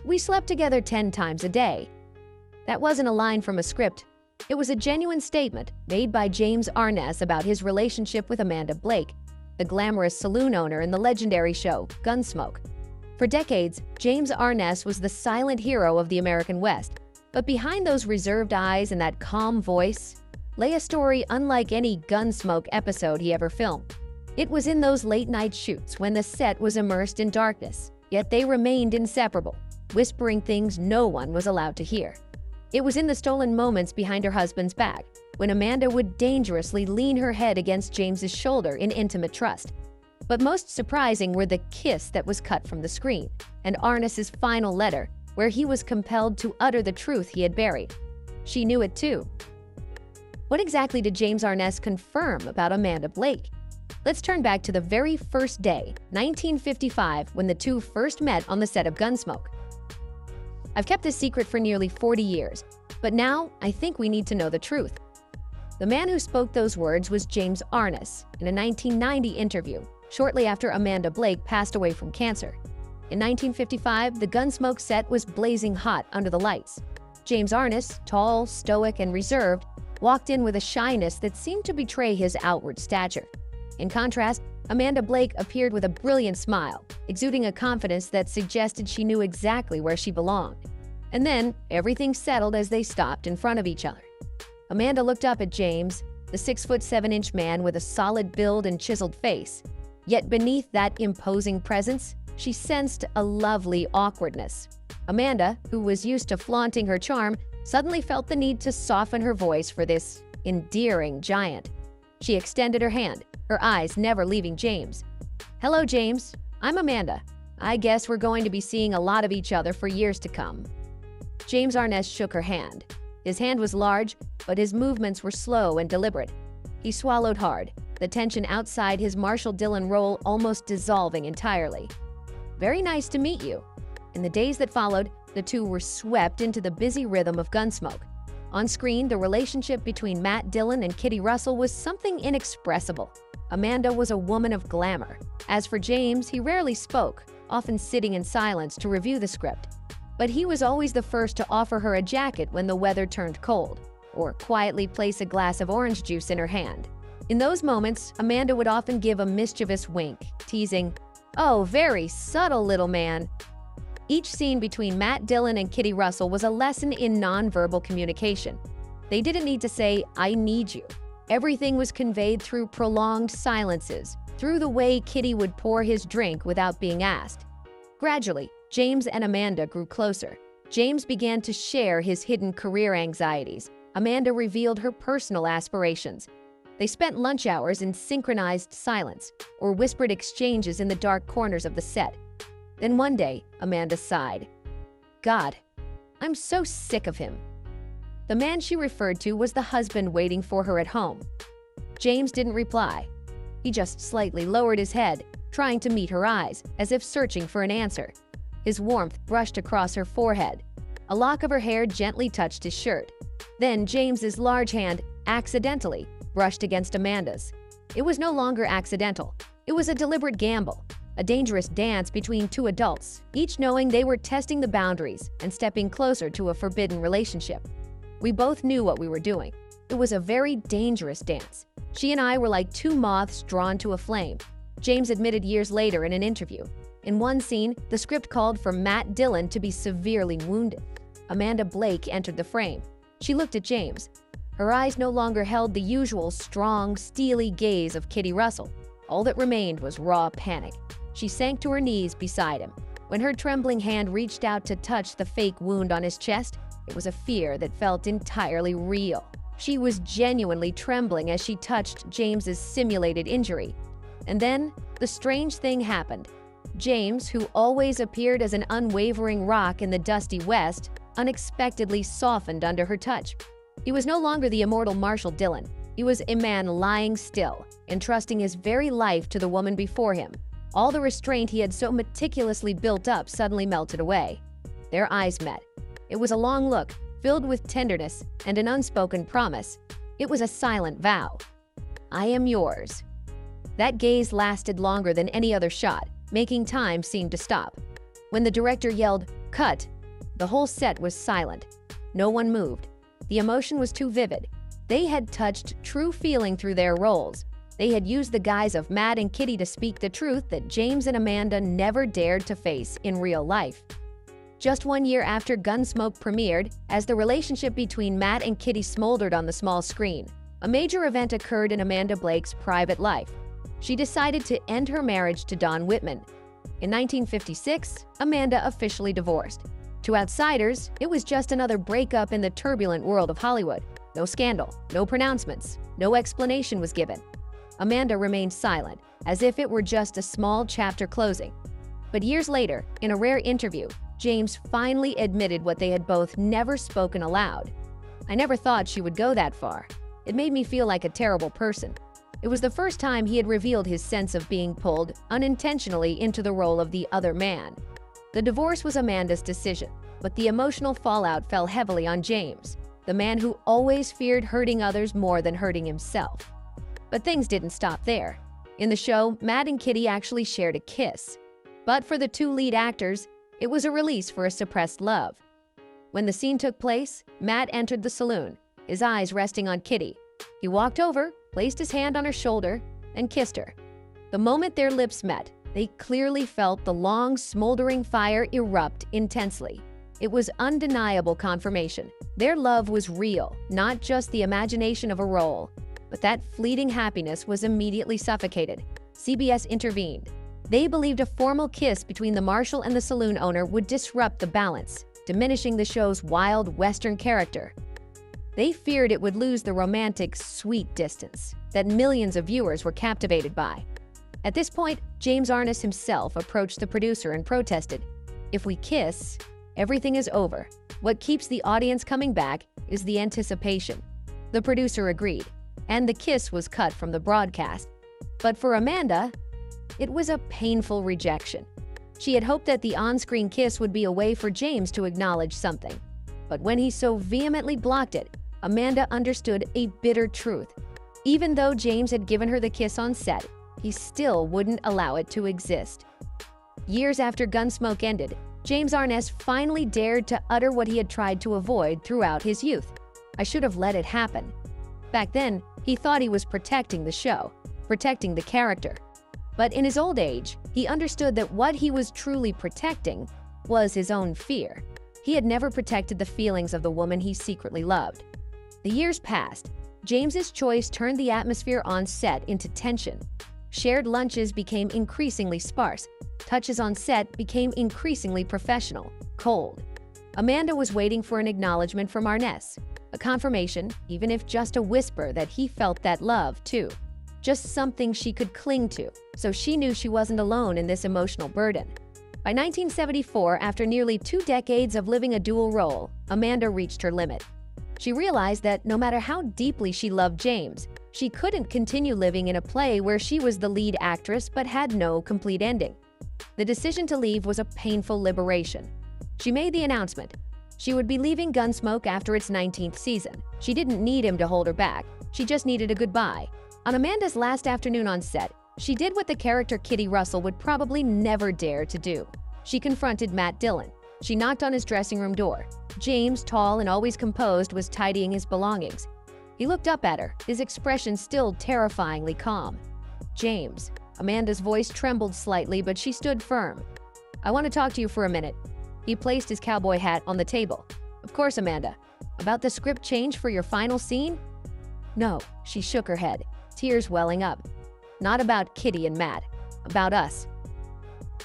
"We slept together 10 times a day." That wasn't a line from a script. It was a genuine statement made by James Arness about his relationship with Amanda Blake, the glamorous saloon owner in the legendary show Gunsmoke. For decades, James Arness was the silent hero of the American West. But behind those reserved eyes and that calm voice lay a story unlike any Gunsmoke episode he ever filmed. It was in those late-night shoots when the set was immersed in darkness, yet they remained inseparable, whispering things no one was allowed to hear. It was in the stolen moments behind her husband's back, when Amanda would dangerously lean her head against James's shoulder in intimate trust. But most surprising were the kiss that was cut from the screen, and Arness's final letter, where he was compelled to utter the truth he had buried. She knew it too. What exactly did James Arness confirm about Amanda Blake? Let's turn back to the very first day, 1955, when the two first met on the set of Gunsmoke. I've kept this secret for nearly 40 years, but now I think we need to know the truth. The man who spoke those words was James Arness in a 1990 interview, shortly after Amanda Blake passed away from cancer. In 1955, the Gunsmoke set was blazing hot under the lights. James Arness, tall, stoic, and reserved, walked in with a shyness that seemed to betray his outward stature. In contrast, Amanda Blake appeared with a brilliant smile, exuding a confidence that suggested she knew exactly where she belonged. And then, everything settled as they stopped in front of each other. Amanda looked up at James, the 6'7" man with a solid build and chiseled face. Yet beneath that imposing presence, she sensed a lovely awkwardness. Amanda, who was used to flaunting her charm, suddenly felt the need to soften her voice for this endearing giant. She extended her hand, her eyes never leaving James. "Hello, James. I'm Amanda. I guess we're going to be seeing a lot of each other for years to come." James Arness shook her hand. His hand was large, but his movements were slow and deliberate. He swallowed hard, the tension outside his Marshall Dillon role almost dissolving entirely. "Very nice to meet you." In the days that followed, the two were swept into the busy rhythm of Gunsmoke. On screen, the relationship between Matt Dillon and Kitty Russell was something inexpressible. Amanda was a woman of glamour. As for James, he rarely spoke, often sitting in silence to review the script. But he was always the first to offer her a jacket when the weather turned cold, or quietly place a glass of orange juice in her hand. In those moments, Amanda would often give a mischievous wink, teasing, "Oh, very subtle little man." Each scene between Matt Dillon and Kitty Russell was a lesson in nonverbal communication. They didn't need to say, "I need you." Everything was conveyed through prolonged silences, through the way Kitty would pour his drink without being asked. Gradually, James and Amanda grew closer. James began to share his hidden career anxieties. Amanda revealed her personal aspirations. They spent lunch hours in synchronized silence or whispered exchanges in the dark corners of the set. Then one day, Amanda sighed. "God, I'm so sick of him." The man she referred to was the husband waiting for her at home. James didn't reply. He just slightly lowered his head, trying to meet her eyes, as if searching for an answer. His warmth brushed across her forehead. A lock of her hair gently touched his shirt. Then James's large hand, accidentally, brushed against Amanda's. It was no longer accidental. It was a deliberate gamble, a dangerous dance between two adults, each knowing they were testing the boundaries and stepping closer to a forbidden relationship. We both knew what we were doing. It was a very dangerous dance. She and I were like two moths drawn to a flame, James admitted years later in an interview. In one scene, the script called for Matt Dillon to be severely wounded. Amanda Blake entered the frame. She looked at James. Her eyes no longer held the usual strong, steely gaze of Kitty Russell. All that remained was raw panic. She sank to her knees beside him. When her trembling hand reached out to touch the fake wound on his chest, it was a fear that felt entirely real. She was genuinely trembling as she touched James's simulated injury. And then, the strange thing happened. James, who always appeared as an unwavering rock in the dusty West, unexpectedly softened under her touch. He was no longer the immortal Marshall Dillon. He was a man lying still, entrusting his very life to the woman before him. All the restraint he had so meticulously built up suddenly melted away. Their eyes met. It was a long look, filled with tenderness and an unspoken promise. It was a silent vow. "I am yours." That gaze lasted longer than any other shot, making time seem to stop. When the director yelled, "Cut," The whole set was silent. No one moved. The emotion was too vivid. They had touched true feeling through their roles. They had used the guise of Matt and Kitty to speak the truth that James and Amanda never dared to face in real life. Just 1 year after Gunsmoke premiered, as the relationship between Matt and Kitty smoldered on the small screen, a major event occurred in Amanda Blake's private life. She decided to end her marriage to Don Whitman. In 1956, Amanda officially divorced. To outsiders, it was just another breakup in the turbulent world of Hollywood. No scandal, no pronouncements, no explanation was given. Amanda remained silent, as if it were just a small chapter closing. But years later, in a rare interview, James finally admitted what they had both never spoken aloud. "I never thought she would go that far. It made me feel like a terrible person." It was the first time he had revealed his sense of being pulled unintentionally into the role of the other man. The divorce was Amanda's decision, but the emotional fallout fell heavily on James, the man who always feared hurting others more than hurting himself. But things didn't stop there. In the show, Matt and Kitty actually shared a kiss. But for the two lead actors, it was a release for a suppressed love. When the scene took place, Matt entered the saloon, his eyes resting on Kitty. He walked over, placed his hand on her shoulder, and kissed her. The moment their lips met, they clearly felt the long, smoldering fire erupt intensely. It was undeniable confirmation. Their love was real, not just the imagination of a role. But that fleeting happiness was immediately suffocated. CBS intervened. They believed a formal kiss between the marshal and the saloon owner would disrupt the balance, diminishing the show's wild Western character. They feared it would lose the romantic, sweet distance that millions of viewers were captivated by. At this point, James Arness himself approached the producer and protested, "If we kiss, everything is over. What keeps the audience coming back is the anticipation." The producer agreed, and the kiss was cut from the broadcast. But for Amanda, it was a painful rejection. She had hoped that the on-screen kiss would be a way for James to acknowledge something. But when he so vehemently blocked it, Amanda understood a bitter truth. Even though James had given her the kiss on set, he still wouldn't allow it to exist. Years after Gunsmoke ended, James Arness finally dared to utter what he had tried to avoid throughout his youth. "I should have let it happen." Back then, he thought he was protecting the show, protecting the character. But in his old age, he understood that what he was truly protecting was his own fear. He had never protected the feelings of the woman he secretly loved. The years passed. James's choice turned the atmosphere on set into tension. Shared lunches became increasingly sparse. Touches on set became increasingly professional, cold. Amanda was waiting for an acknowledgement from Arness, a confirmation, even if just a whisper, that he felt that love, too. Just something she could cling to, so she knew she wasn't alone in this emotional burden. By 1974, after nearly 2 decades of living a dual role, Amanda reached her limit. She realized that no matter how deeply she loved James, she couldn't continue living in a play where she was the lead actress but had no complete ending. The decision to leave was a painful liberation. She made the announcement. She would be leaving Gunsmoke after its 19th season. She didn't need him to hold her back. She just needed a goodbye. On Amanda's last afternoon on set, she did what the character Kitty Russell would probably never dare to do. She confronted Matt Dillon. She knocked on his dressing room door. James, tall and always composed, was tidying his belongings. He looked up at her, his expression still terrifyingly calm. "James." Amanda's voice trembled slightly, but she stood firm. "I want to talk to you for a minute." He placed his cowboy hat on the table. "Of course, Amanda. About the script change for your final scene?" "No," she shook her head, tears welling up. "Not about Kitty and Matt. About us."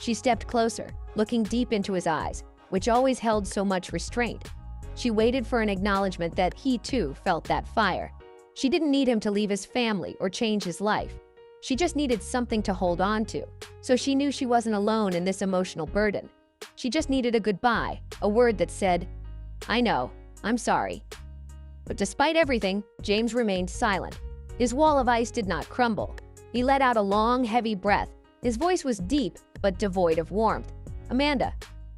She stepped closer, looking deep into his eyes, which always held so much restraint. She waited for an acknowledgement that he too felt that fire. She didn't need him to leave his family or change his life. She just needed something to hold on to, so she knew she wasn't alone in this emotional burden. She just needed a goodbye, a word that said, "I know, I'm sorry." But despite everything, James remained silent. His wall of ice did not crumble. He let out a long, heavy breath. His voice was deep, but devoid of warmth. "Amanda,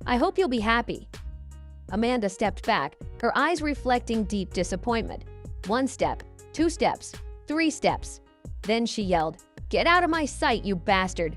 I hope you'll be happy." Amanda stepped back, her eyes reflecting deep disappointment. 1 step, 2 steps, 3 steps. Then she yelled, "Get out of my sight, you bastard!"